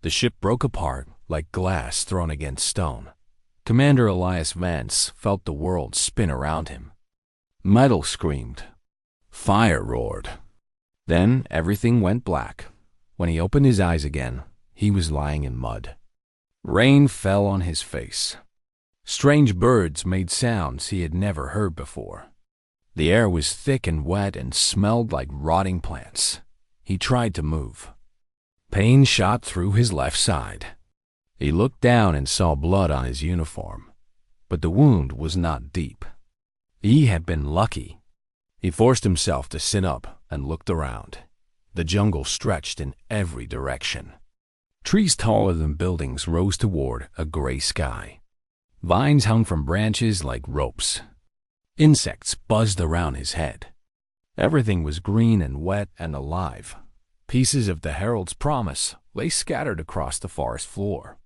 The ship broke apart like glass thrown against stone. Commander Elias Vance felt the world spin around him. Metal screamed. Fire roared. Then everything went black. When he opened his eyes again, he was lying in mud. Rain fell on his face. Strange birds made sounds he had never heard before. The air was thick and wet and smelled like rotting plants. He tried to move. Pain shot through his left side. He looked down and saw blood on his uniform, but the wound was not deep. He had been lucky. He forced himself to sit up and looked around. The jungle stretched in every direction. Trees taller than buildings rose toward a gray sky. Vines hung from branches like ropes. Insects buzzed around his head. Everything was green and wet and alive. Pieces of the Herald's Promise lay scattered across the forest floor.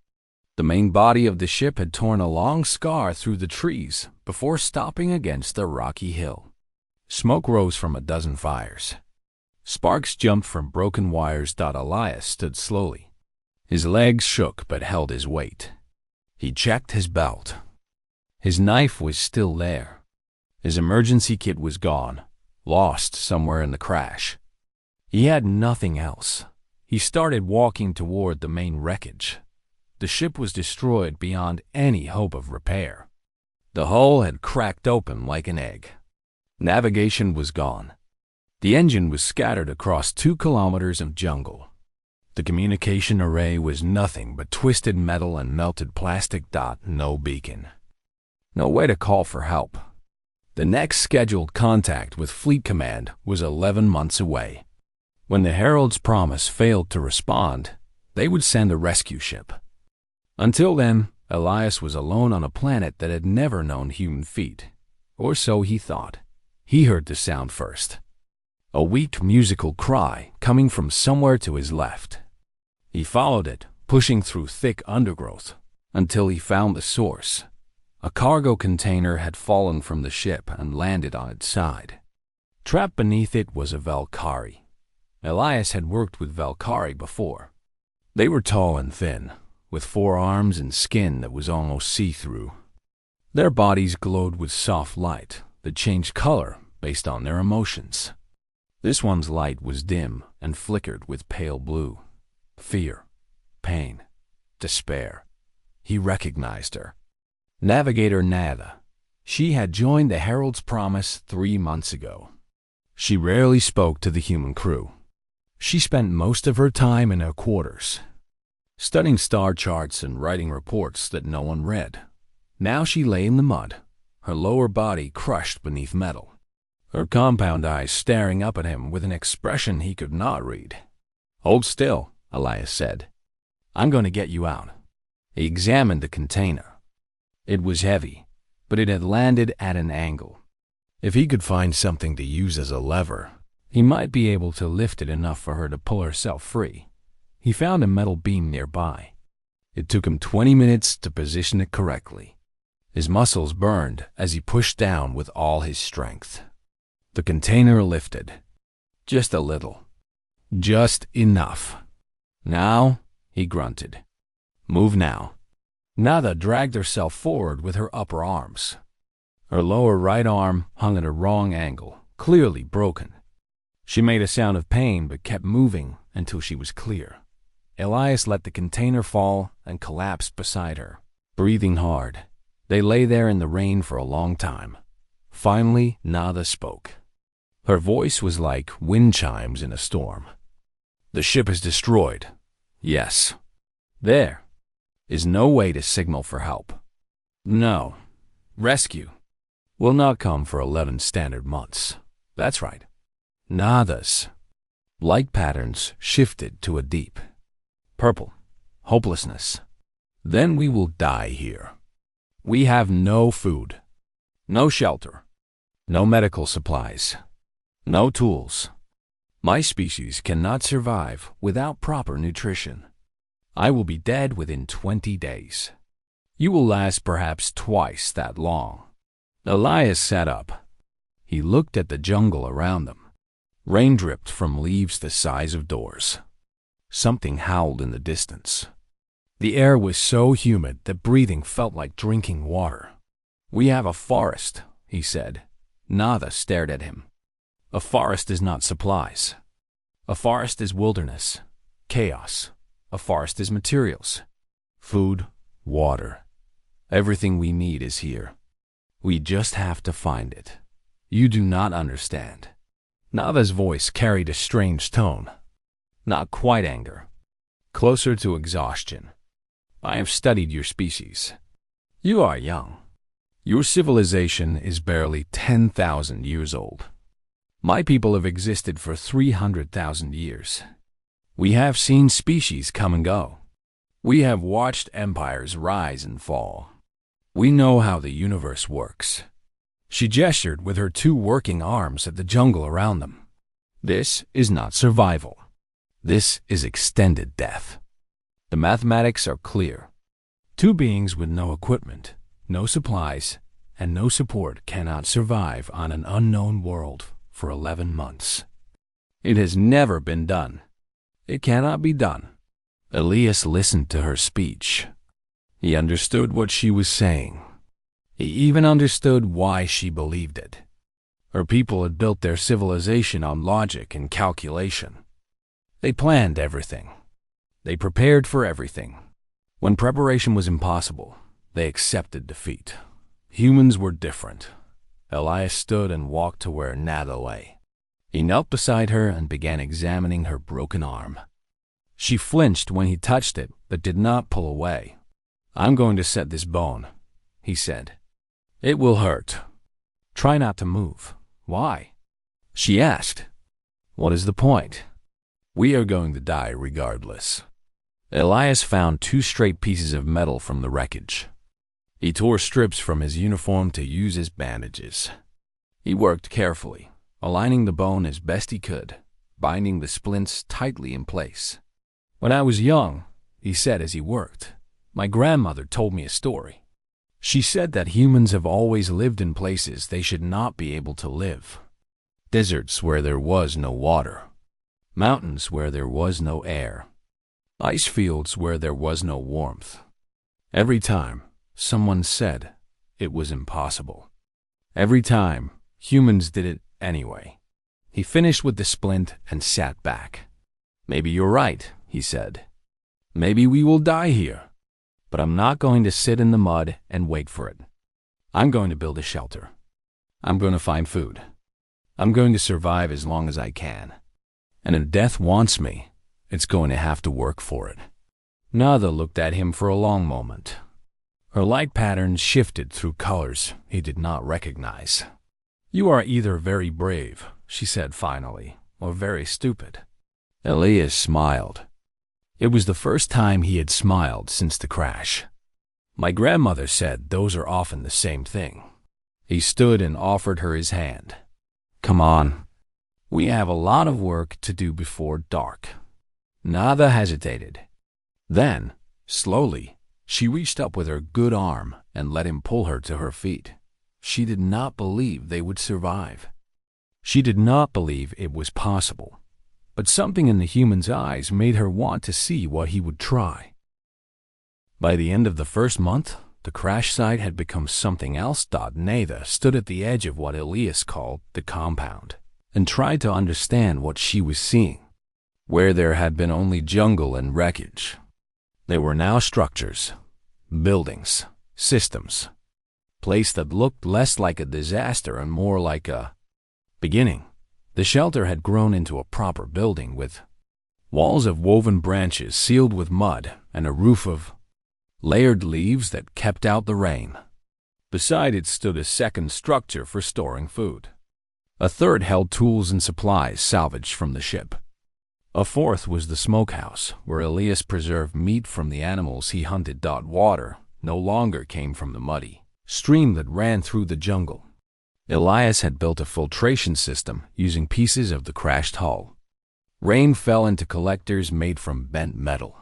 The main body of the ship had torn a long scar through the trees before stopping against a rocky hill. Smoke rose from a dozen fires. Sparks jumped from broken wires. Elias stood slowly. His legs shook but held his weight. He checked his belt. His knife was still there. His emergency kit was gone, lost somewhere in the crash. He had nothing else. He started walking toward the main wreckage. The ship was destroyed beyond any hope of repair. The hull had cracked open like an egg. Navigation was gone. The engine was scattered across 2 kilometers of jungle. The communication array was nothing but twisted metal and melted plastic. No beacon. No way to call for help. The next scheduled contact with Fleet Command was 11 months away. When the Herald's Promise failed to respond, they would send a rescue ship. Until then, Elias was alone on a planet that had never known human feet. Or so he thought. He heard the sound first. A weak musical cry coming from somewhere to his left. He followed it, pushing through thick undergrowth, until he found the source. A cargo container had fallen from the ship and landed on its side. Trapped beneath it was a Valkyrie. Elias had worked with Valkyrie before. They were tall and thin, with 4 arms and skin that was almost see-through. Their bodies glowed with soft light that changed color based on their emotions. This one's light was dim and flickered with pale blue. Fear, pain, despair. He recognized her. Navigator Nada. She had joined the Herald's Promise 3 months ago. She rarely spoke to the human crew. She spent most of her time in her quarters, studying star charts and writing reports that no one read. Now she lay in the mud, her lower body crushed beneath metal, her compound eyes staring up at him with an expression he could not read. "Hold still," Elias said. "I'm going to get you out." He examined the container. It was heavy, but it had landed at an angle. If he could find something to use as a lever, he might be able to lift it enough for her to pull herself free. He found a metal beam nearby. It took him 20 minutes to position it correctly. His muscles burned as he pushed down with all his strength. The container lifted. Just a little. Just enough. "Now," he grunted. "Move now." Nada dragged herself forward with her upper arms. Her lower right arm hung at a wrong angle, clearly broken. She made a sound of pain but kept moving until she was clear. Elias let the container fall and collapsed beside her, breathing hard. They lay there in the rain for a long time. Finally, Nada spoke. Her voice was like wind chimes in a storm. "The ship is destroyed." "Yes." "There is no way to signal for help." "No. Rescue will not come for 11 standard months." "That's right." Nada's light patterns shifted to a deep purple hopelessness. "Then we will die here. We have no food, no shelter, no medical supplies, no tools. My species cannot survive without proper nutrition. I will be dead within 20 days. You will last perhaps twice that long." Elias sat up. He looked at the jungle around them. Rain dripped from leaves the size of doors. Something howled in the distance. The air was so humid that breathing felt like drinking water. "We have a forest," he said. Nava stared at him. "A forest is not supplies. A forest is wilderness, chaos. A forest is materials. Food, water. Everything we need is here. We just have to find it. You do not understand." Nava's voice carried a strange tone. Not quite anger. Closer to exhaustion. "I have studied your species. You are young. Your civilization is barely 10,000 years old. My people have existed for 300,000 years. We have seen species come and go. We have watched empires rise and fall. We know how the universe works." She gestured with her two working arms at the jungle around them. "This is not survival. This is extended death. The mathematics are clear. Two beings with no equipment, no supplies, and no support cannot survive on an unknown world for 11 months. It has never been done. It cannot be done." Elias listened to her speech. He understood what she was saying. He even understood why she believed it. Her people had built their civilization on logic and calculation. They planned everything. They prepared for everything. When preparation was impossible, they accepted defeat. Humans were different. Elias stood and walked to where Nada lay. He knelt beside her and began examining her broken arm. She flinched when he touched it, but did not pull away. "I'm going to set this bone," he said. "It will hurt. Try not to move." "Why?" she asked. "What is the point? We are going to die regardless." Elias found 2 straight pieces of metal from the wreckage. He tore strips from his uniform to use as bandages. He worked carefully, aligning the bone as best he could, binding the splints tightly in place. "When I was young," he said as he worked, "my grandmother told me a story. She said that humans have always lived in places they should not be able to live. Deserts where there was no water. Mountains where there was no air. Ice fields where there was no warmth. Every time, someone said it was impossible. Every time, humans did it anyway." He finished with the splint and sat back. "Maybe you're right," he said. "Maybe we will die here. But I'm not going to sit in the mud and wait for it. I'm going to build a shelter. I'm going to find food. I'm going to survive as long as I can. And if death wants me, it's going to have to work for it." Nada looked at him for a long moment. Her light patterns shifted through colors he did not recognize. "You are either very brave," she said finally, "or very stupid." Elias smiled. It was the first time he had smiled since the crash. "My grandmother said those are often the same thing." He stood and offered her his hand. "Come on. We have a lot of work to do before dark." Nada hesitated. Then, slowly, she reached up with her good arm and let him pull her to her feet. She did not believe they would survive. She did not believe it was possible. But something in the human's eyes made her want to see what he would try. By the end of the first month, the crash site had become something else. Nada stood at the edge of what Elias called the compound and tried to understand what she was seeing. Where there had been only jungle and wreckage, there were now structures, buildings, systems, place that looked less like a disaster and more like a beginning. The shelter had grown into a proper building with walls of woven branches sealed with mud and a roof of layered leaves that kept out the rain. Beside it stood a second structure for storing food. A third held tools and supplies salvaged from the ship. A fourth was the smokehouse, where Elias preserved meat from the animals he hunted. Water no longer came from the muddy stream that ran through the jungle. Elias had built a filtration system using pieces of the crashed hull. Rain fell into collectors made from bent metal.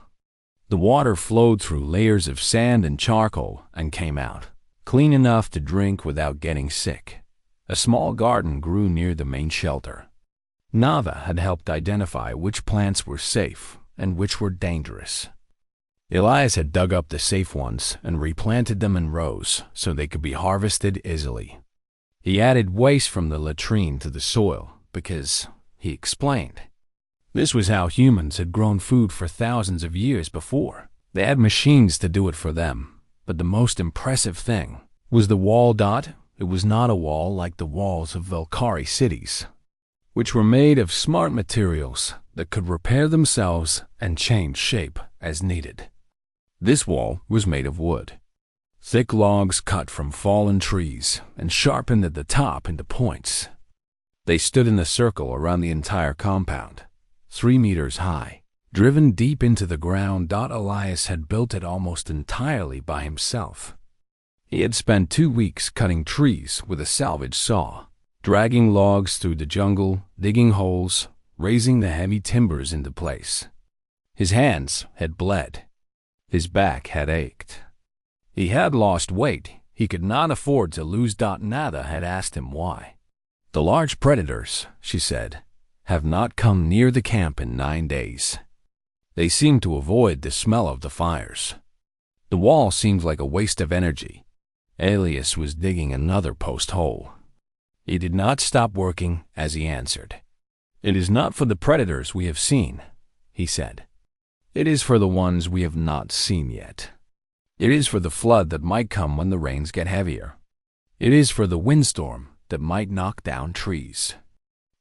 The water flowed through layers of sand and charcoal and came out, clean enough to drink without getting sick. A small garden grew near the main shelter. Nava had helped identify which plants were safe and which were dangerous. Elias had dug up the safe ones and replanted them in rows so they could be harvested easily. He added waste from the latrine to the soil because, he explained, this was how humans had grown food for thousands of years before. They had machines to do it for them, but the most impressive thing was the wall. It was not a wall like the walls of Valkyrie cities, which were made of smart materials that could repair themselves and change shape as needed. This wall was made of wood. Thick logs cut from fallen trees and sharpened at the top into points. They stood in a circle around the entire compound, 3 meters high, driven deep into the ground. Elias had built it almost entirely by himself. He had spent 2 weeks cutting trees with a salvage saw, dragging logs through the jungle, digging holes, raising the heavy timbers into place. His hands had bled. His back had ached. He had lost weight. He could not afford to lose. Nada had asked him why. The large predators, she said, have not come near the camp in 9 days. They seem to avoid the smell of the fires. The wall seemed like a waste of energy. Elias was digging another post hole. He did not stop working as he answered. It is not for the predators we have seen, he said. It is for the ones we have not seen yet. It is for the flood that might come when the rains get heavier. It is for the windstorm that might knock down trees.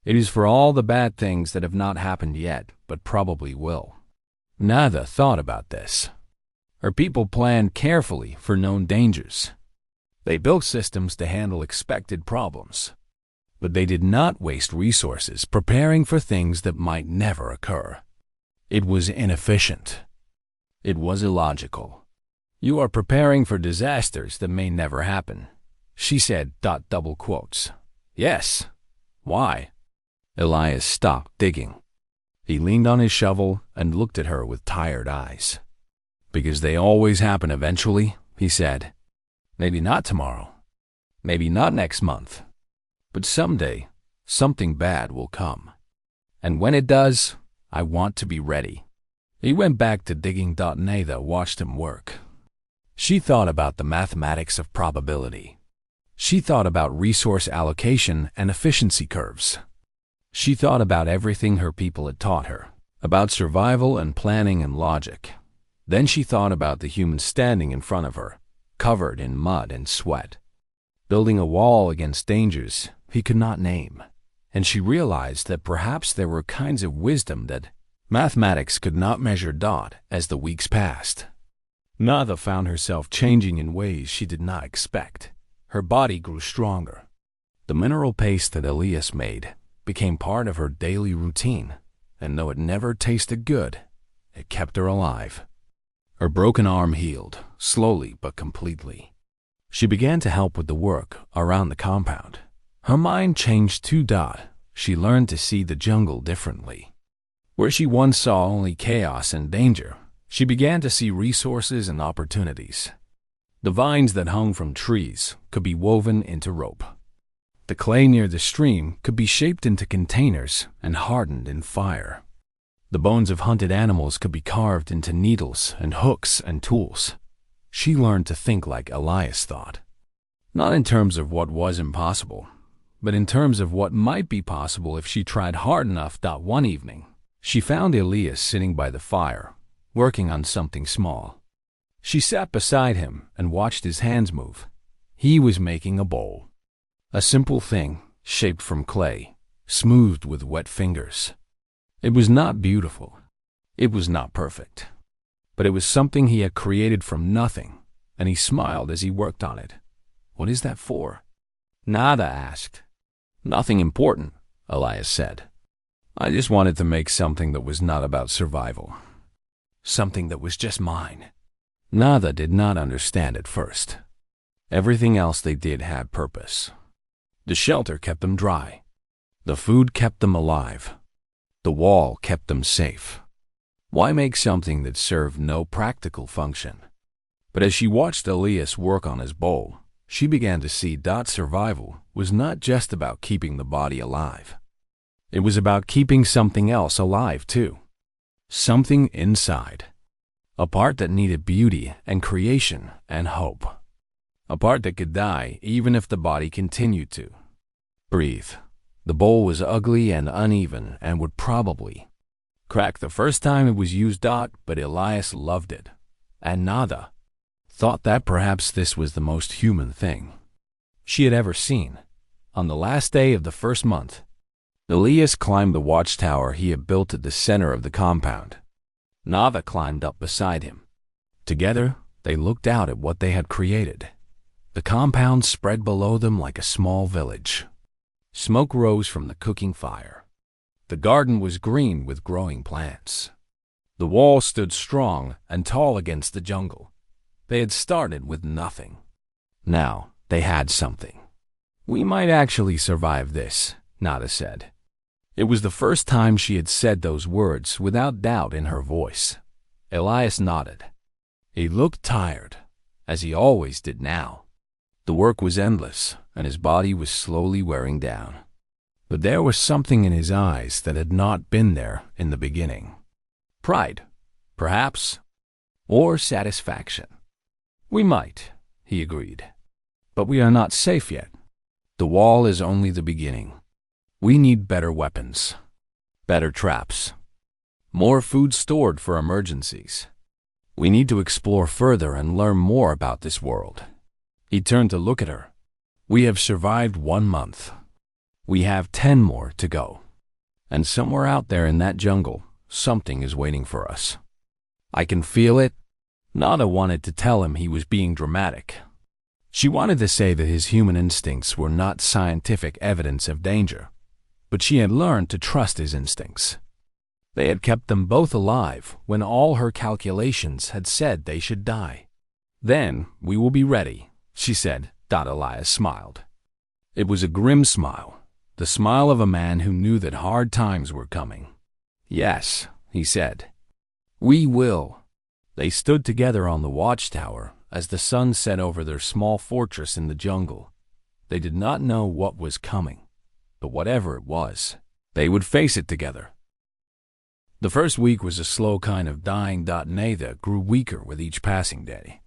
It is for all the bad things that have not happened yet, but probably will. Nada thought about this. Her people planned carefully for known dangers. They built systems to handle expected problems. But they did not waste resources preparing for things that might never occur. It was inefficient. It was illogical. You are preparing for disasters that may never happen, she said. Double quotes. Yes. Why? Elias stopped digging. He leaned on his shovel and looked at her with tired eyes. Because they always happen eventually, he said. Maybe not tomorrow. Maybe not next month. But someday, something bad will come. And when it does, I want to be ready. He went back to digging. Nada watched him work. She thought about the mathematics of probability. She thought about resource allocation and efficiency curves. She thought about everything her people had taught her, about survival and planning and logic. Then she thought about the humans standing in front of her, covered in mud and sweat, building a wall against dangers he could not name. And she realized that perhaps there were kinds of wisdom that mathematics could not measure. As the weeks passed, Nada found herself changing in ways she did not expect. Her body grew stronger. The mineral paste that Elias made became part of her daily routine, and though it never tasted good, it kept her alive. Her broken arm healed, slowly but completely. She began to help with the work around the compound. Her mind changed too. She learned to see the jungle differently. Where she once saw only chaos and danger, she began to see resources and opportunities. The vines that hung from trees could be woven into rope. The clay near the stream could be shaped into containers and hardened in fire. The bones of hunted animals could be carved into needles and hooks and tools. She learned to think like Elias thought. Not in terms of what was impossible, but in terms of what might be possible if she tried hard enough. One evening, she found Elias sitting by the fire, working on something small. She sat beside him and watched his hands move. He was making a bowl. A simple thing, shaped from clay, smoothed with wet fingers. It was not beautiful. It was not perfect. But it was something he had created from nothing, and he smiled as he worked on it. What is that for? Nada asked. Nothing important, Elias said. I just wanted to make something that was not about survival. Something that was just mine. Nada did not understand at first. Everything else they did had purpose. The shelter kept them dry. The food kept them alive. The wall kept them safe. Why make something that served no practical function? But as she watched Elias work on his bowl, she began to see that survival was not just about keeping the body alive. It was about keeping something else alive too. Something inside. A part that needed beauty and creation and hope. A part that could die even if the body continued to breathe. The bowl was ugly and uneven and would probably crack the first time it was used, but Elias loved it. And Nada thought that perhaps this was the most human thing she had ever seen. On the last day of the first month, Elias climbed the watchtower he had built at the center of the compound. Nada climbed up beside him. Together, they looked out at what they had created. The compound spread below them like a small village. Smoke rose from the cooking fire. The garden was green with growing plants. The wall stood strong and tall against the jungle. They had started with nothing. Now they had something. "We might actually survive this," Nada said. It was the first time she had said those words without doubt in her voice. Elias nodded. He looked tired, as he always did now. The work was endless, and his body was slowly wearing down. But there was something in his eyes that had not been there in the beginning. Pride, perhaps, or satisfaction. "We might," he agreed. "But we are not safe yet. The wall is only the beginning. We need better weapons, better traps, more food stored for emergencies. We need to explore further and learn more about this world." He turned to look at her. "We have survived 1 month. We have 10 more to go. And somewhere out there in that jungle, something is waiting for us. I can feel it." Nada wanted to tell him he was being dramatic. She wanted to say that his human instincts were not scientific evidence of danger, but she had learned to trust his instincts. They had kept them both alive when all her calculations had said they should die. "Then we will be ready," she said. Elias smiled. It was a grim smile, the smile of a man who knew that hard times were coming. "Yes," he said. "We will." They stood together on the watchtower as the sun set over their small fortress in the jungle. They did not know what was coming, but whatever it was, they would face it together. The first week was a slow kind of dying. Nada grew weaker with each passing day.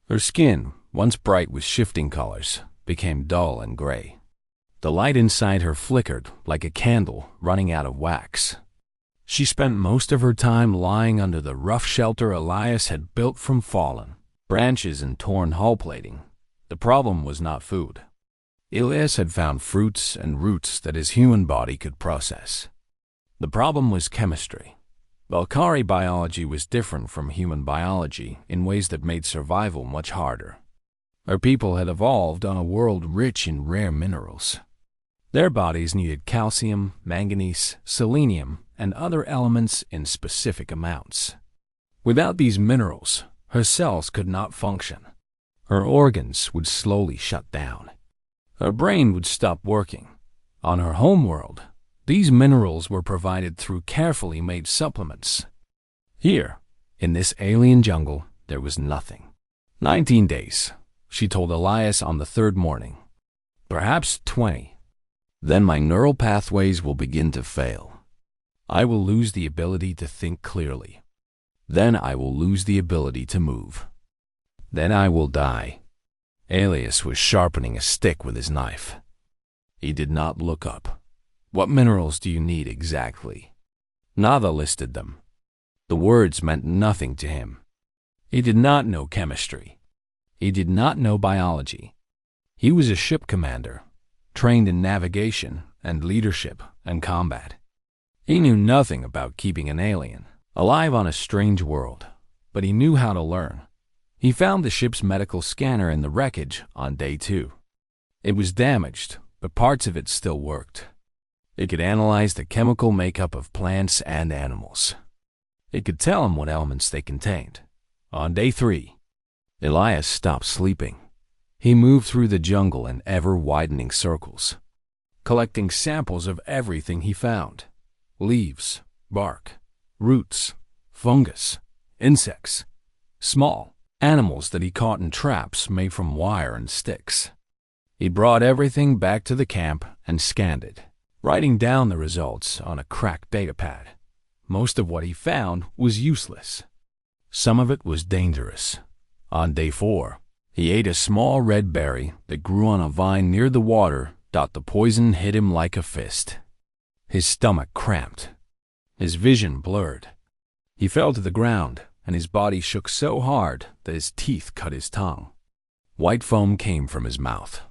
Her skin, once bright with shifting colors, became dull and gray. The light inside her flickered like a candle running out of wax. She spent most of her time lying under the rough shelter Elias had built from fallen branches and torn hull plating. The problem was not food. Elias had found fruits and roots that his human body could process. The problem was chemistry. Valkyrie biology was different from human biology in ways that made survival much harder. Our people had evolved on a world rich in rare minerals. Their bodies needed calcium, manganese, selenium, and other elements in specific amounts. Without these minerals, her cells could not function. Her organs would slowly shut down. Her brain would stop working. On her homeworld, these minerals were provided through carefully made supplements. Here, in this alien jungle, there was nothing. 19 days, she told Elias on the 3rd morning. Perhaps 20. Then my neural pathways will begin to fail. I will lose the ability to think clearly. Then I will lose the ability to move. Then I will die. Elias was sharpening a stick with his knife. He did not look up. What minerals do you need exactly? Nada listed them. The words meant nothing to him. He did not know chemistry. He did not know biology. He was a ship commander, trained in navigation and leadership and combat. He knew nothing about keeping an alien alive on a strange world, but he knew how to learn. He found the ship's medical scanner in the wreckage on day 2. It was damaged, but parts of it still worked. It could analyze the chemical makeup of plants and animals. It could tell him what elements they contained. On day 3, Elias stopped sleeping. He moved through the jungle in ever-widening circles, collecting samples of everything he found: leaves, bark, roots, fungus, insects, small animals that he caught in traps made from wire and sticks. He brought everything back to the camp and scanned it, writing down the results on a cracked datapad. most of what he found was useless. Some of it was dangerous. On day 4, he ate a small red berry that grew on a vine near the water. The poison hit him like a fist. His stomach cramped. His vision blurred. He fell to the ground, and his body shook so hard that his teeth cut his tongue. White foam came from his mouth.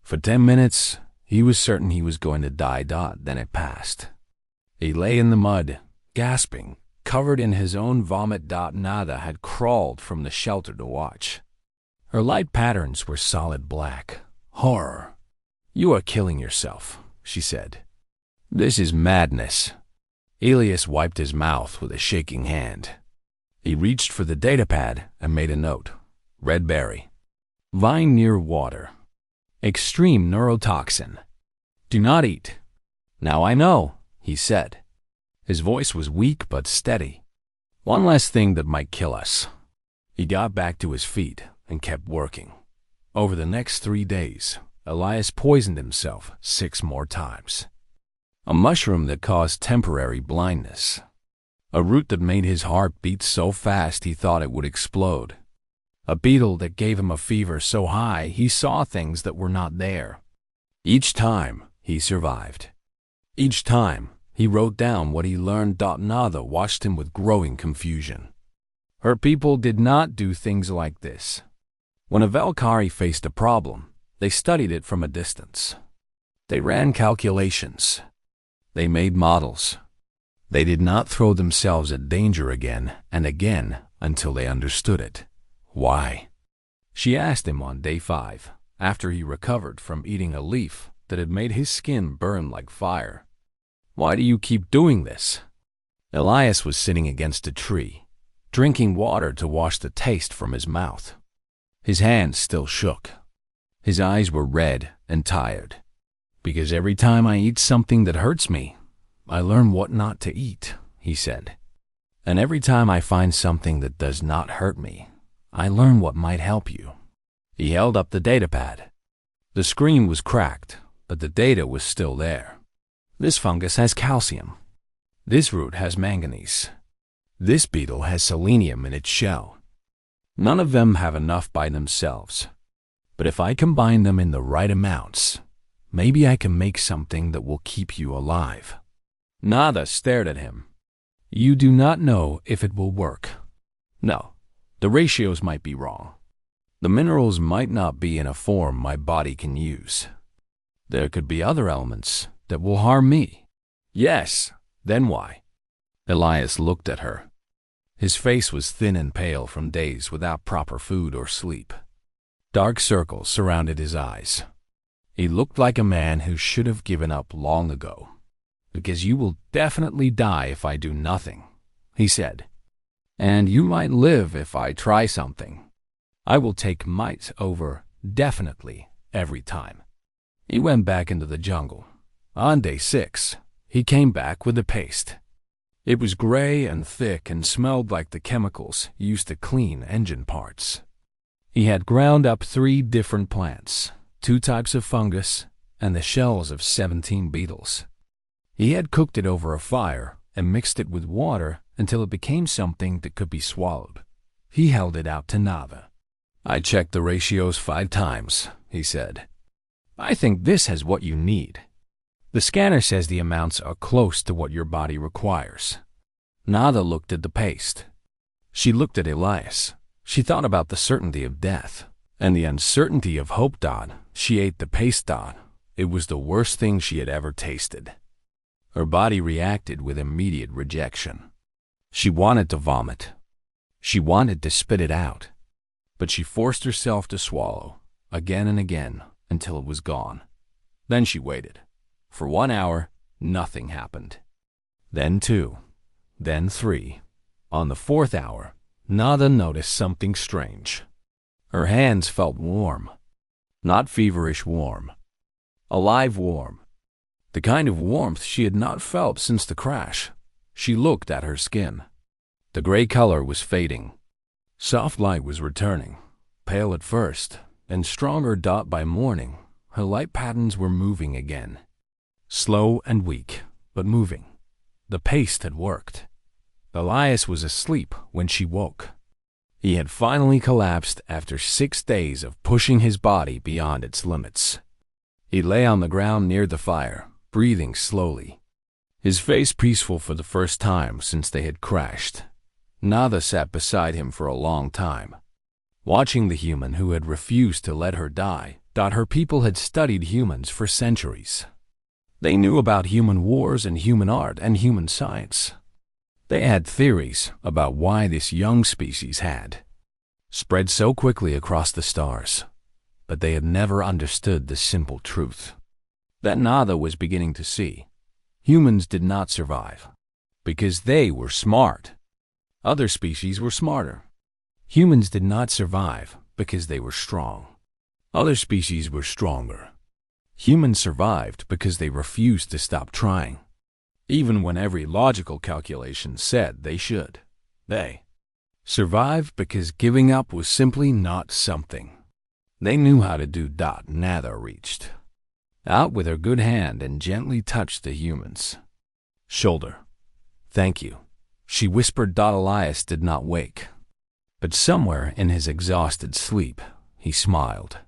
For 10 minutes, he was certain he was going to die. Then it passed. He lay in the mud, gasping, covered in his own vomit. Nada had crawled from the shelter to watch. Her light patterns were solid black. Horror. "You are killing yourself," she said. "This is madness." Elias wiped his mouth with a shaking hand. He reached for the datapad and made a note. Red berry. Vine near water. Extreme neurotoxin. Do not eat. "Now I know," he said. His voice was weak but steady. "One less thing that might kill us." He got back to his feet and kept working. Over the next 3 days, Elias poisoned himself 6 more times. A mushroom that caused temporary blindness. A root that made his heart beat so fast he thought it would explode. A beetle that gave him a fever so high he saw things that were not there. Each time, he survived. Each time, he wrote down what he learned. Nada watched him with growing confusion. Her people did not do things like this. When a Valkyrie faced a problem, they studied it from a distance. They ran calculations. They made models. They did not throw themselves at danger again and again until they understood it. Why? She asked him on day 5, after he recovered from eating a leaf that had made his skin burn like fire. "Why do you keep doing this?" Elias was sitting against a tree, drinking water to wash the taste from his mouth. His hands still shook. His eyes were red and tired. "Because every time I eat something that hurts me, I learn what not to eat," he said. "And every time I find something that does not hurt me, I learn what might help you." He held up the datapad. The screen was cracked, but the data was still there. This fungus has calcium. This root has manganese. This beetle has selenium in its shell. None of them have enough by themselves. But if I combine them in the right amounts, maybe I can make something that will keep you alive. Nada stared at him. "You do not know if it will work." "No, the ratios might be wrong. The minerals might not be in a form my body can use. There could be other elements that will harm me." "Yes, then why?" Elias looked at her. His face was thin and pale from days without proper food or sleep. Dark circles surrounded his eyes. He looked like a man who should have given up long ago. "Because you will definitely die if I do nothing," he said. "And you might live if I try something. I will take might over definitely every time." He went back into the jungle. On day 6, he came back with the paste. It was gray and thick and smelled like the chemicals used to clean engine parts. He had ground up 3 different plants, 2 types of fungus, and the shells of 17 beetles. He had cooked it over a fire and mixed it with water until it became something that could be swallowed. He held it out to Nada. "I checked the ratios 5 times, he said. "I think this has what you need. The scanner says the amounts are close to what your body requires." Nada looked at the paste. She looked at Elias. She thought about the certainty of death and the uncertainty of hope. She ate the paste. It was the worst thing she had ever tasted. Her body reacted with immediate rejection. She wanted to vomit. She wanted to spit it out. But she forced herself to swallow, again and again, until it was gone. Then she waited. For 1 hour, nothing happened. Then 2. Then 3. On the 4th hour, Nada noticed something strange. Her hands felt warm. Not feverish warm. Alive warm. The kind of warmth she had not felt since the crash. She looked at her skin. The gray color was fading. Soft light was returning, pale at first, and stronger. By morning, her light patterns were moving again. Slow and weak, but moving. The paste had worked. Elias was asleep when she woke. He had finally collapsed after 6 days of pushing his body beyond its limits. He lay on the ground near the fire, breathing slowly, his face peaceful for the first time since they had crashed. Nada sat beside him for a long time, watching the human who had refused to let her die. Her people had studied humans for centuries. They knew about human wars and human art and human science. They had theories about why this young species had spread so quickly across the stars, but they had never understood the simple truth that Nada was beginning to see. Humans did not survive because they were smart. Other species were smarter. Humans did not survive because they were strong. Other species were stronger. Humans survived because they refused to stop trying, even when every logical calculation said they should. They survived because giving up was simply not something they knew how to do. Nada reached out with her good hand and gently touched the human's shoulder. "Thank you," she whispered. Elias did not wake, but somewhere in his exhausted sleep, he smiled.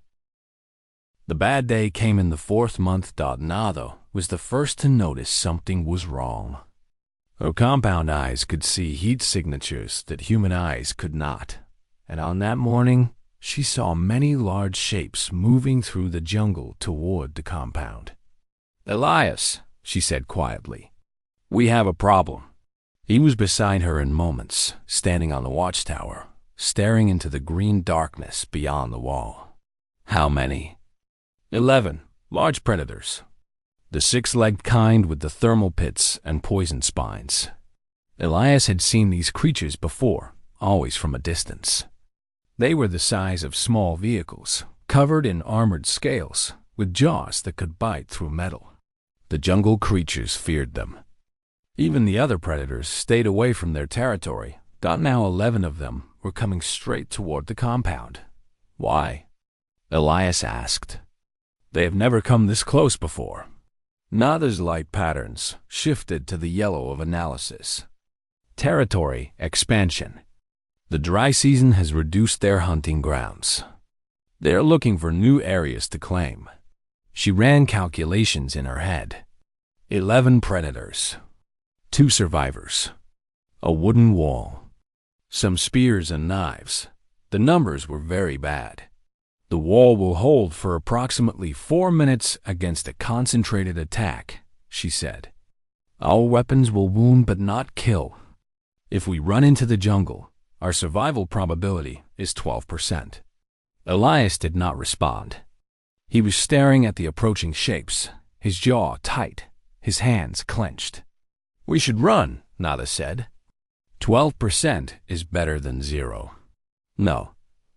The bad day came in the 4th month. Nada was the first to notice something was wrong. Her compound eyes could see heat signatures that human eyes could not, and on that morning, she saw many large shapes moving through the jungle toward the compound. "Elias," she said quietly, "we have a problem." He was beside her in moments, standing on the watchtower, staring into the green darkness beyond the wall. "How many?" 11 large predators. The 6-legged kind with the thermal pits and poison spines. Elias had seen these creatures before, always from a distance. They were the size of small vehicles, covered in armored scales, with jaws that could bite through metal. The jungle creatures feared them. Even the other predators stayed away from their territory. Now 11 of them were coming straight toward the compound. "Why?" Elias asked. "They have never come this close before." Nada's light patterns shifted to the yellow of analysis. Territory expansion. The dry season has reduced their hunting grounds. They are looking for new areas to claim. She ran calculations in her head. 11 predators, 2 survivors, a wooden wall, some spears and knives. The numbers were very bad. "The wall will hold for approximately 4 minutes against a concentrated attack," she said. "Our weapons will wound but not kill. If we run into the jungle, our survival probability is 12%. Elias did not respond. He was staring at the approaching shapes, his jaw tight, his hands clenched. "We should run," Nada said. 12% is better than 0. "No."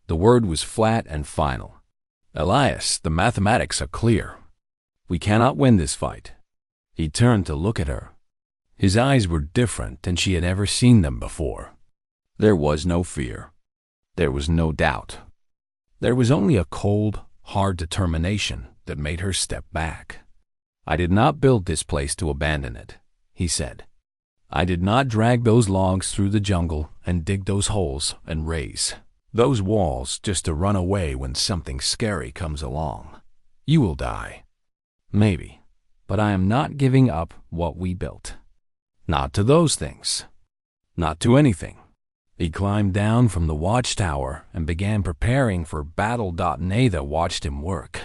The word was flat and final. "Elias, the mathematics are clear. We cannot win this fight." He turned to look at her. His eyes were different than she had ever seen them before. There was no fear. There was no doubt. There was only a cold, hard determination that made her step back. "I did not build this place to abandon it," he said. "I did not drag those logs through the jungle and dig those holes and raise those walls just to run away when something scary comes along. You will die. Maybe. But I am not giving up what we built. Not to those things. Not to anything." He climbed down from the watchtower and began preparing for battle. Nada watched him work.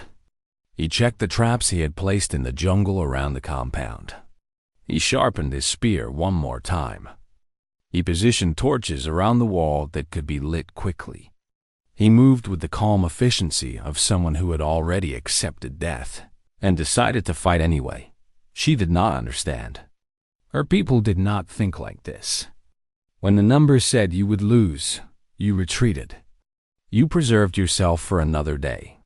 He checked the traps he had placed in the jungle around the compound. He sharpened his spear one more time. He positioned torches around the wall that could be lit quickly. He moved with the calm efficiency of someone who had already accepted death and decided to fight anyway. She did not understand. Her people did not think like this. When the numbers said you would lose, you retreated. You preserved yourself for another day.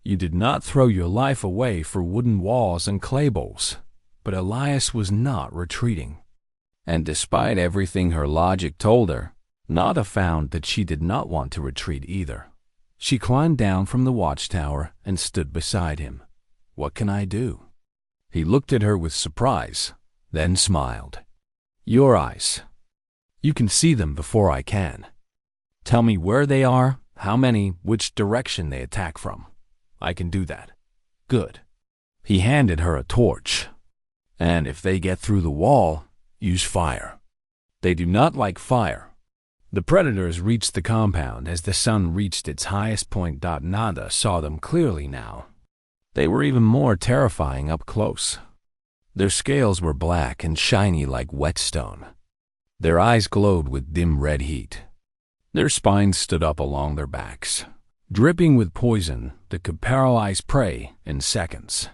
You did not throw your life away for wooden walls and clay bowls. But Elias was not retreating. And despite everything her logic told her, Nada found that she did not want to retreat either. She climbed down from the watchtower and stood beside him. "What can I do?" He looked at her with surprise, then smiled. "Your eyes." You can see them before I can. Tell me where they are, how many, which direction they attack from. I can do that. Good. He handed her a torch. And if they get through the wall, use fire. They do not like fire. The predators reached the compound as the sun reached its highest point. Nada saw them clearly now. They were even more terrifying up close. Their scales were black and shiny like whetstone. Their eyes glowed with dim red heat. Their spines stood up along their backs, dripping with poison that could paralyze prey in seconds.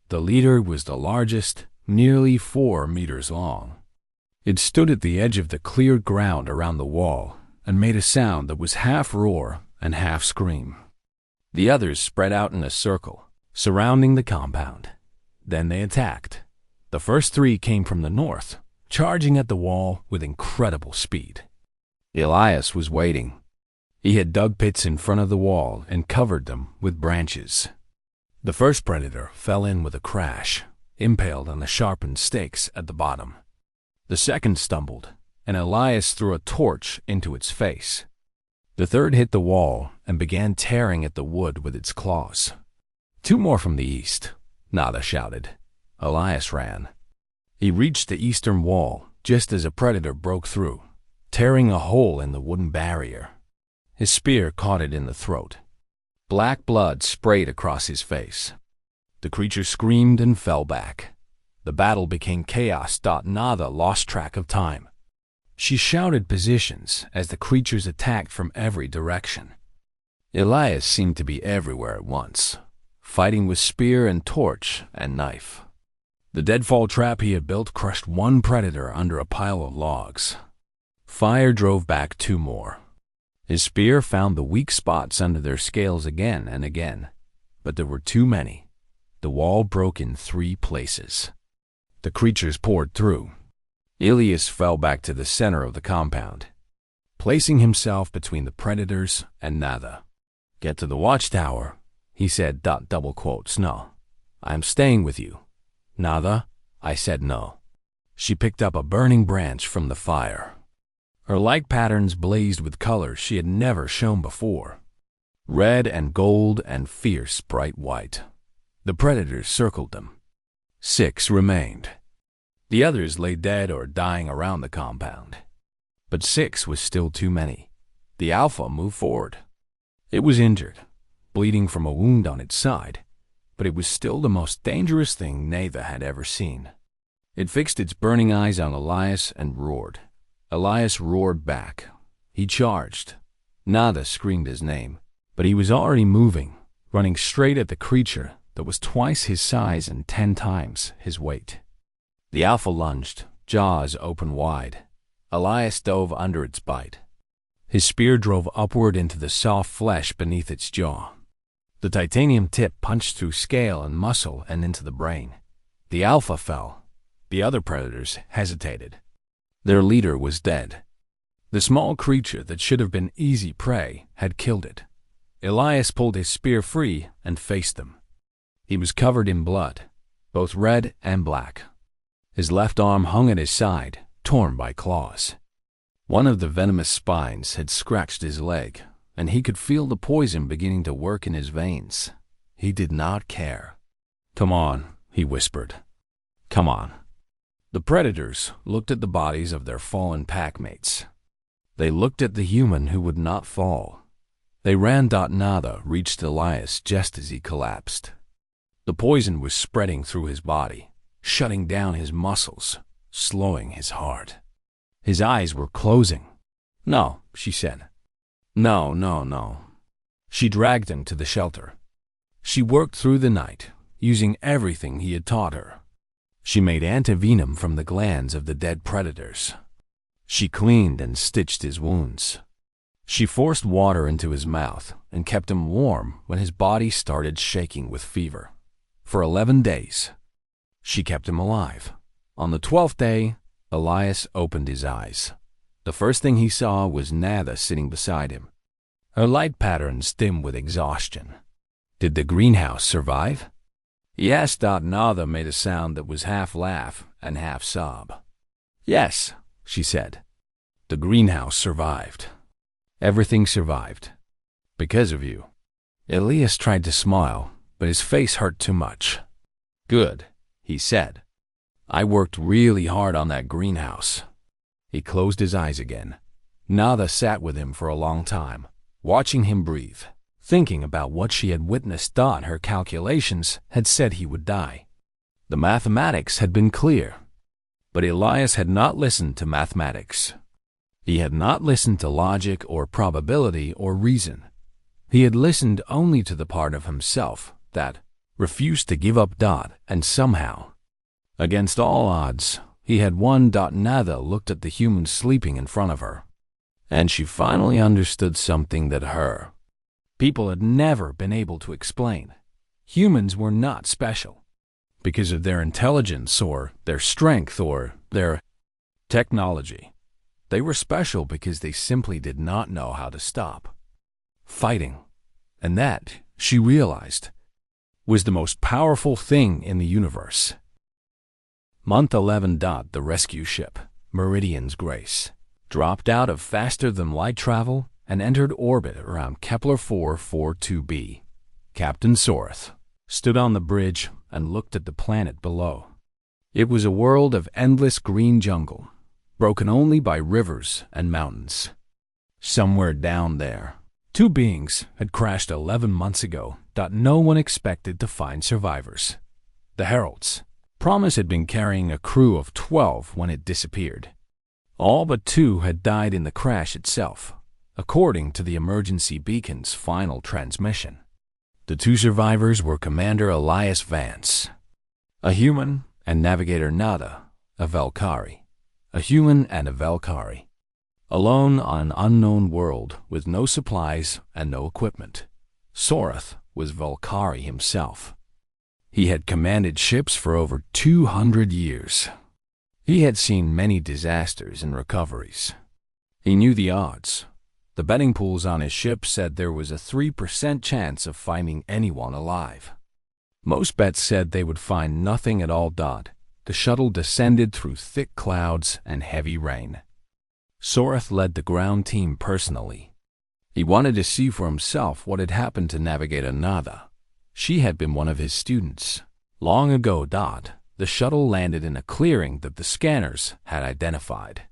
The leader was the largest, nearly 4 meters long. It stood at the edge of the cleared ground around the wall and made a sound that was half roar and half scream. The others spread out in a circle, surrounding the compound. Then they attacked. The first 3 came from the north, charging at the wall with incredible speed. Elias was waiting. He had dug pits in front of the wall and covered them with branches. The first predator fell in with a crash, impaled on the sharpened stakes at the bottom. The second stumbled, and Elias threw a torch into its face. The third hit the wall and began tearing at the wood with its claws. 2 more from the east, Nada shouted. Elias ran. He reached the eastern wall just as a predator broke through, tearing a hole in the wooden barrier. His spear caught it in the throat. Black blood sprayed across his face. The creature screamed and fell back. The battle became chaos. Nada lost track of time. She shouted positions as the creatures attacked from every direction. Elias seemed to be everywhere at once, fighting with spear and torch and knife. The deadfall trap he had built crushed 1 predator under a pile of logs. Fire drove back 2 more. His spear found the weak spots under their scales again and again, but there were too many. The wall broke in 3 places. The creatures poured through. Elias fell back to the center of the compound, placing himself between the predators and Nada. Get to the watchtower, he said. Double quotes. No, I am staying with you. Nada, I said no. She picked up a burning branch from the fire. Her light patterns blazed with colors she had never shown before. Red and gold and fierce bright white. The predators circled them. 6 remained. The others lay dead or dying around the compound. But 6 was still too many. The alpha moved forward. It was injured, bleeding from a wound on its side, but it was still the most dangerous thing Nada had ever seen. It fixed its burning eyes on Elias and roared. Elias roared back. He charged. Nada screamed his name, but he was already moving, running straight at the creature that was twice his size and 10 times his weight. The alpha lunged, jaws open wide. Elias dove under its bite. His spear drove upward into the soft flesh beneath its jaw. The titanium tip punched through scale and muscle and into the brain. The alpha fell. The other predators hesitated. Their leader was dead. The small creature that should have been easy prey had killed it. Elias pulled his spear free and faced them. He was covered in blood, both red and black. His left arm hung at his side, torn by claws. One of the venomous spines had scratched his leg, and he could feel the poison beginning to work in his veins. He did not care. "Come on," he whispered. "Come on." The predators looked at the bodies of their fallen packmates. They looked at the human who would not fall. They ran. Nada reached Elias just as he collapsed. The poison was spreading through his body, shutting down his muscles, slowing his heart. His eyes were closing. "No," she said. "No, no, no." She dragged him to the shelter. She worked through the night, using everything he had taught her. She made antivenom from the glands of the dead predators. She cleaned and stitched his wounds. She forced water into his mouth and kept him warm when his body started shaking with fever. For 11 days, she kept him alive. On the 12th day, Elias opened his eyes. The first thing he saw was Nada sitting beside him, her light patterns dim with exhaustion. Did the greenhouse survive? Yes. Nada made a sound that was half laugh and half sob. "Yes," she said. The greenhouse survived. Everything survived. Because of you. Elias tried to smile, but his face hurt too much. Good, he said. I worked really hard on that greenhouse. He closed his eyes again. Nada sat with him for a long time, watching him breathe, thinking about what she had witnessed. Her calculations had said he would die. The mathematics had been clear. But Elias had not listened to mathematics. He had not listened to logic or probability or reason. He had listened only to the part of himself that refused to give up. And somehow, against all odds, he had won. Nada looked at the human sleeping in front of her, and she finally understood something that her people had never been able to explain. Humans were not special because of their intelligence or their strength or their technology. They were special because they simply did not know how to stop fighting. And that, she realized, was the most powerful thing in the universe. Month 11. The rescue ship, Meridian's Grace, dropped out of faster-than-light travel and entered orbit around Kepler 442b. Captain Sorth stood on the bridge and looked at the planet below. It was a world of endless green jungle, broken only by rivers and mountains. Somewhere down there, two beings had crashed 11 months ago. No one expected to find survivors. The Heralds. Promise had been carrying a crew of 12 when it disappeared. All but 2 had died in the crash itself, according to the emergency beacon's final transmission. The 2 survivors were Commander Elias Vance, a human, and Navigator Nada, a Valkyrie. A human and a Valkyrie. Alone on an unknown world with no supplies and no equipment. Sorth was Valkyrie himself. He had commanded ships for over 200 years. He had seen many disasters and recoveries. He knew the odds. The betting pools on his ship said there was a 3% chance of finding anyone alive. Most bets said they would find nothing at all. The shuttle descended through thick clouds and heavy rain. Sorth led the ground team personally. He wanted to see for himself what had happened to Navigator Nada. She had been one of his students. Long ago. The shuttle landed in a clearing that the scanners had identified.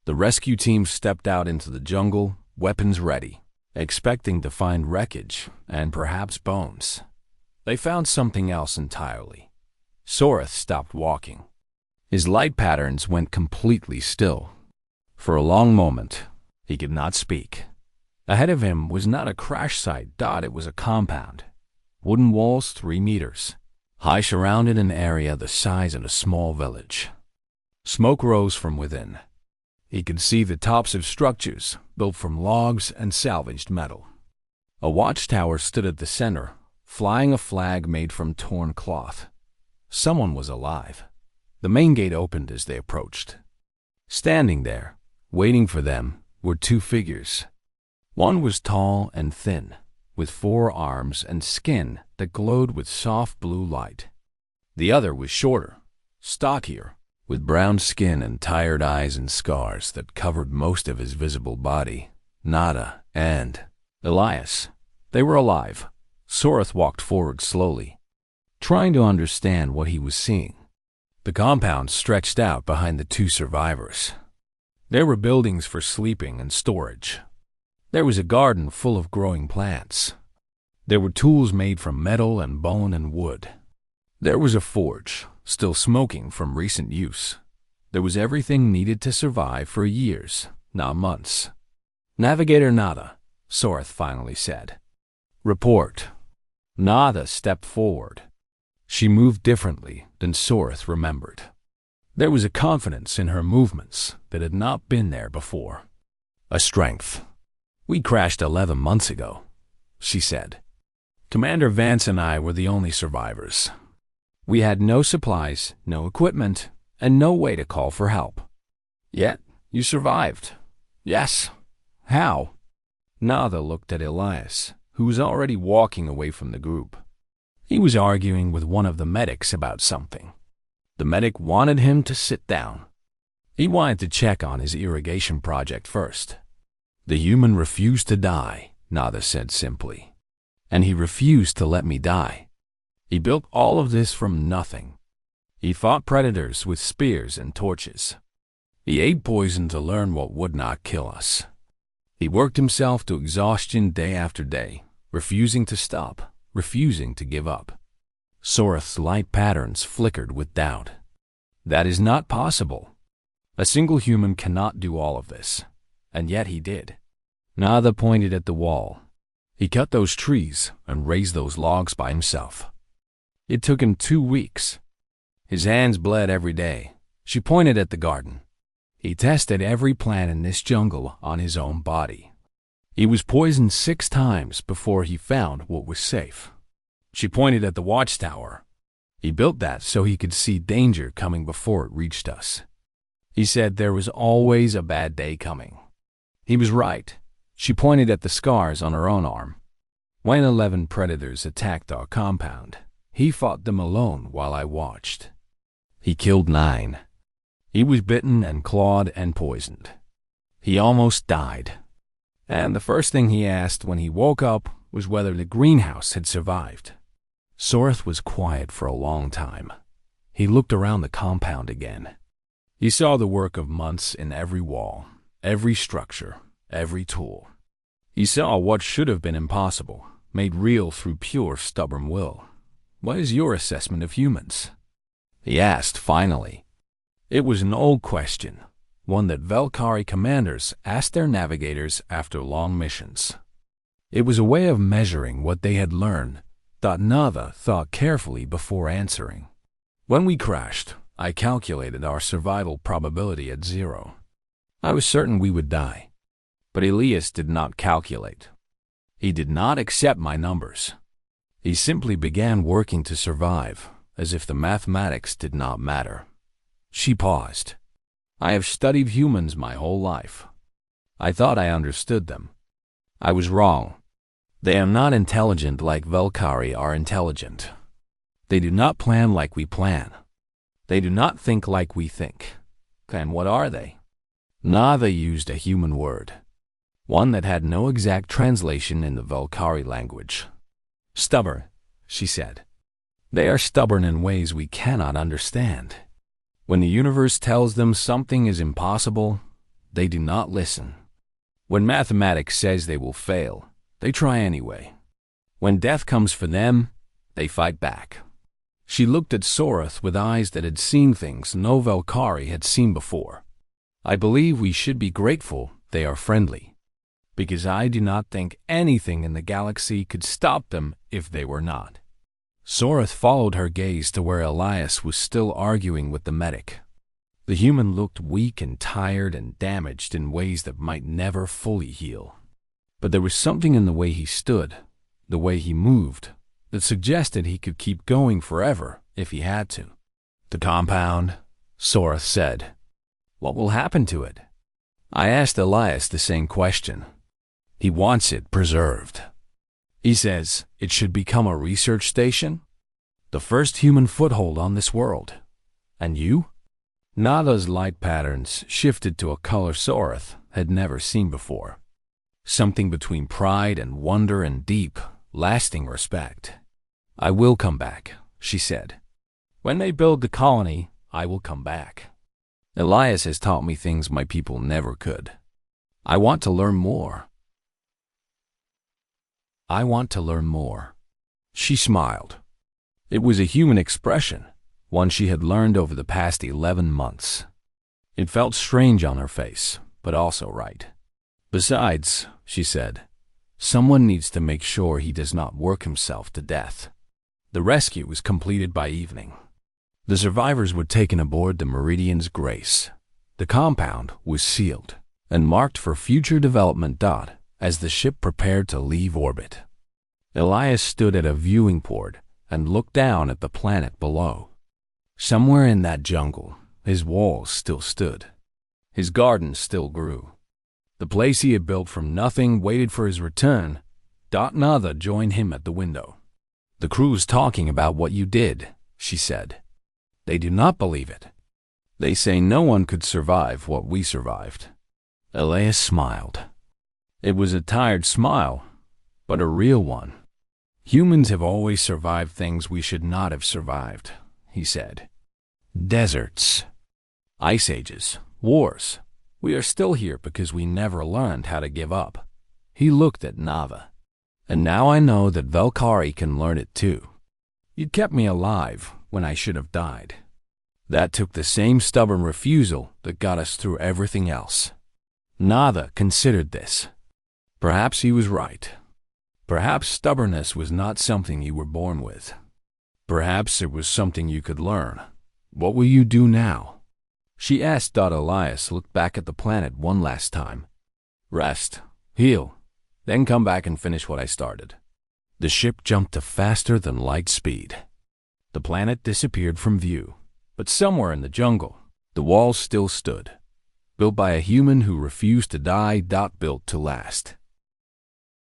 The rescue team stepped out into the jungle, weapons ready, expecting to find wreckage and perhaps bones. They found something else entirely. Sorth stopped walking. His light patterns went completely still. For a long moment, he could not speak. Ahead of him was not a crash site. It was a compound. Wooden walls 3 meters high surrounded an area the size of a small village. Smoke rose from within. He could see the tops of structures built from logs and salvaged metal. A watchtower stood at the center, flying a flag made from torn cloth. Someone was alive. The main gate opened as they approached. Standing there, waiting for them, were 2 figures. One was tall and thin, with 4 arms and skin that glowed with soft blue light. The other was shorter, stockier, with brown skin and tired eyes and scars that covered most of his visible body. Nada and Elias. They were alive. Sorth walked forward slowly, trying to understand what he was seeing. The compound stretched out behind the 2 survivors. There were buildings for sleeping and storage. There was a garden full of growing plants. There were tools made from metal and bone and wood. There was a forge, still smoking from recent use. There was everything needed to survive for years, not months. Navigator Nada, Sorth finally said. Report. Nada stepped forward. She moved differently than Sorth remembered. There was a confidence in her movements that had not been there before. A strength. We crashed 11 months ago, she said. Commander Vance and I were the only survivors. We had no supplies, no equipment, and no way to call for help. Yet, you survived. Yes. How? Nada looked at Elias, who was already walking away from the group. He was arguing with one of the medics about something. The medic wanted him to sit down. He wanted to check on his irrigation project first. The human refused to die, Nada said simply. And he refused to let me die. He built all of this from nothing. He fought predators with spears and torches. He ate poison to learn what would not kill us. He worked himself to exhaustion day after day, refusing to stop, refusing to give up. Soreth's light patterns flickered with doubt. That is not possible. A single human cannot do all of this, and yet he did. Nada pointed at the wall. He cut those trees and raised those logs by himself. It took him 2 weeks. His hands bled every day. She pointed at the garden. He tested every plant in this jungle on his own body. He was poisoned 6 times before he found what was safe. She pointed at the watchtower. He built that so he could see danger coming before it reached us. He said there was always a bad day coming. He was right. She pointed at the scars on her own arm. When 11 predators attacked our compound, he fought them alone while I watched. He killed 9. He was bitten and clawed and poisoned. He almost died. And the first thing he asked when he woke up was whether the greenhouse had survived. Soreth was quiet for a long time. He looked around the compound again. He saw the work of months in every wall, every structure, every tool. He saw what should have been impossible, made real through pure stubborn will. What is your assessment of humans? He asked finally. It was an old question, one that Velkari commanders asked their navigators after long missions. It was a way of measuring what they had learned. Nada thought carefully before answering. When we crashed, I calculated our survival probability at 0. I was certain we would die. But Elias did not calculate. He did not accept my numbers. He simply began working to survive, as if the mathematics did not matter. She paused. I have studied humans my whole life. I thought I understood them. I was wrong. They are not intelligent like Velkari are intelligent. They do not plan like we plan. They do not think like we think. And what are they? Nada used a human word, one that had no exact translation in the Velkari language. Stubborn, she said. They are stubborn in ways we cannot understand. When the universe tells them something is impossible, they do not listen. When mathematics says they will fail, they try anyway. When death comes for them, they fight back. She looked at Soreth with eyes that had seen things no Velkari had seen before. I believe we should be grateful they are friendly, because I do not think anything in the galaxy could stop them if they were not. Soreth followed her gaze to where Elias was still arguing with the medic. The human looked weak and tired and damaged in ways that might never fully heal. But there was something in the way he stood, the way he moved, that suggested he could keep going forever if he had to. The compound, Soreth said. What will happen to it? I asked Elias the same question. He wants it preserved. He says it should become a research station, the first human foothold on this world. And you? Nada's light patterns shifted to a color Soreth had never seen before. Something between pride and wonder and deep, lasting respect. I will come back, she said. When they build the colony, I will come back. Elias has taught me things my people never could. I want to learn more. I want to learn more. She smiled. It was a human expression, one she had learned over the past 11 months. It felt strange on her face, but also right. Besides, she said, someone needs to make sure he does not work himself to death. The rescue was completed by evening. The survivors were taken aboard the Meridian's Grace. The compound was sealed and marked for future development. As the ship prepared to leave orbit, Elias stood at a viewing port and looked down at the planet below. Somewhere in that jungle, his walls still stood. His garden still grew. The place he had built from nothing waited for his return. Nada joined him at the window. The crew's talking about what you did, she said. They do not believe it. They say no one could survive what we survived. Elias smiled. It was a tired smile, but a real one. Humans have always survived things we should not have survived, he said. Deserts, ice ages, wars. We are still here because we never learned how to give up. He looked at Nava. And now I know that Valkyrie can learn it too. You kept me alive when I should have died. That took the same stubborn refusal that got us through everything else. Nava considered this. Perhaps he was right. Perhaps stubbornness was not something you were born with. Perhaps it was something you could learn. What will you do now? She asked. Elias looked back at the planet one last time. Rest, heal, then come back and finish what I started. The ship jumped to faster than light speed. The planet disappeared from view, but somewhere in the jungle, the walls still stood, built by a human who refused to die. Built to last.